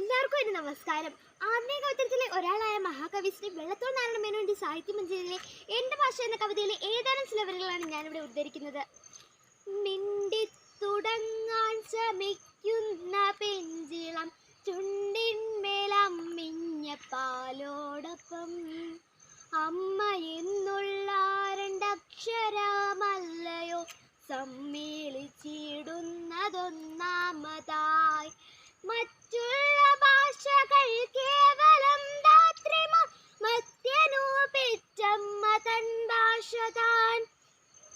എല്ലാവർക്കും എൻ്റെ നമസ്കാരം. ആധുനിക കവിത്രത്തിലെ ഒരാളായ മഹാകവി ശ്രീ വെള്ളത്തോൾ നാരായണ മേനോന്റെ സാഹിത്യമഞ്ജരിയിലെ എൻ്റെ ഭാഷ എന്ന കവിതയിലെ ഏതാനും ചില വരികളാണ് ഞാനിവിടെ ഉദ്ധരിക്കുന്നത്. മിണ്ടി തുടങ്ങാൻ ശ്രമിക്കുന്ന പെഞ്ചിളം ചുണ്ടിന്മേലമ്മിഞ്ഞ പാലോടൊപ്പം അമ്മ എന്നുള്ള രണ്ടക്ഷരമല്ലയോ സമ്മേളിച്ചിടുന്നതൊന്നാമതായി. മറ്റുള്ള ഭാഷകൾ കേവലം ധാത്രിമാർ, മത്യനു പെറ്റമ്മ തൻ ഭാഷ താൻ.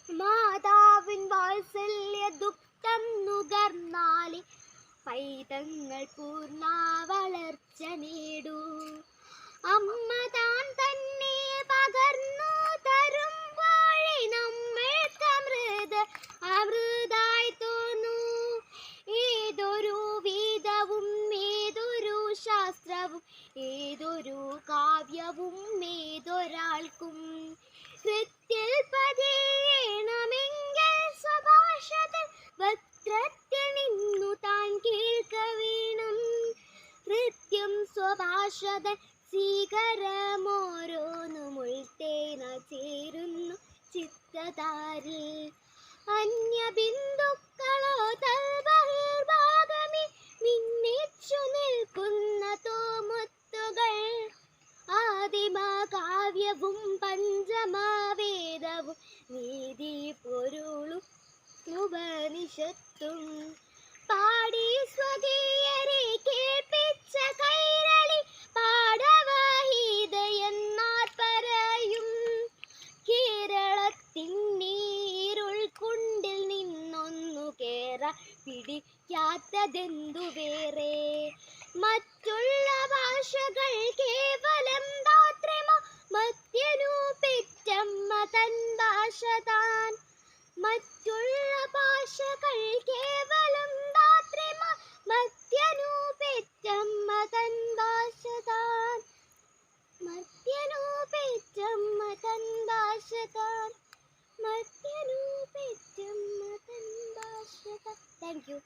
മാതാവിൻ വാത്സല്യ ദുഃഖം നുകർന്നാലേ പൈതങ്ങൾ പൂർണ്ണ വളർച്ച നേടൂ. അമ്മ താൻ തന്നെ പകർന്നു തരും വഴി നമ്മൾക്ക് അമൃതായി തോന്നൂ. ഏതൊരു വേദവും ഏതൊരു ശാസ്ത്രവും ഏതൊരു കാവ്യവും ഏതൊരാൾക്കും കൃത്യത്തിൽ പതിയണമെങ്കിൽ സ്വഭാഷത്തിൽ വക്രത്തിൽ നിന്നു താൻ കേൾക്ക വേണം. കൃത്യം സ്വഭാഷതൻ സ്വീകരമോരോന്നും ഉൾത്തേന ചേരുന്നു ചിത്തതാരിൽ. അന്യബിന്ദുക്കളോ തൽബഹിർഭാഗമേ മിന്നിച്ചു നിൽക്കുന്ന തോമുത്തുകൾ. ആദിമകാവ്യവും പഞ്ചമവേദവും നീതി പൊരുളും ഉപനിഷത്തും പാടി സ്വകീയരെ കേൾപ്പിച്ച കൈരളി പാഠവഹീത എന്നാർ പറയും. കേരളത്തിൻ നീരുൾക്കുണ്ടിൽ നിന്നൊന്നു കേറ പിടിക്കാത്തതെന്തു വേറെ. മറ്റുള്ള ഭാഷകൾ കേവലം ധാത്രിമാർ, മത്യനു പെറ്റമ്മ തൻ ഭാഷ താൻ. മറ്റുള്ള ഭാഷകൾ കേവലം ധാത്രിമാർ, മത്യനു പെറ്റമ്മ തൻ ഭാഷ താൻ. മത്യനു പെറ്റമ്മ തൻ ഭാഷ താൻ. മത്യനു പെറ്റമ്മ തൻ ഭാഷ താൻ. Thank you.